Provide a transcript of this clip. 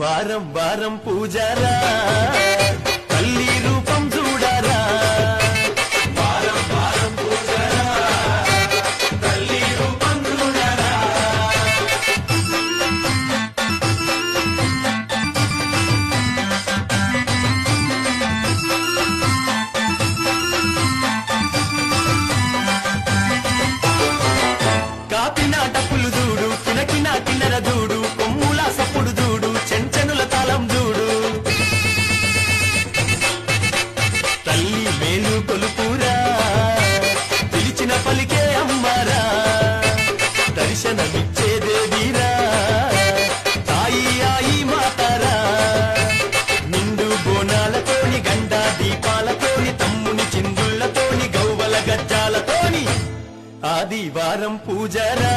వారం వారం పూజారా తల్లి రూపం చూడారా వారం వారం పూజారా తల్లి రూపం చూడారా కాపిన డప్పులు చూడు కినకిన కిన్నెర చూడు కొమ్ముల సప్పుడు చూడు చెంచెనుల తాళం చూడు తల్లి మేలు కొలుపురా పిలిచిన పలికే అమ్మారా దర్శనమిచ్చే దేవీరా తాయి ఆయి మాతారా నిండు బోనాలతోని గండా దీపాలతోని తమ్ముని చిందుళ్లతోని గౌవల గజ్జాలతోని ఆదివారం పూజరా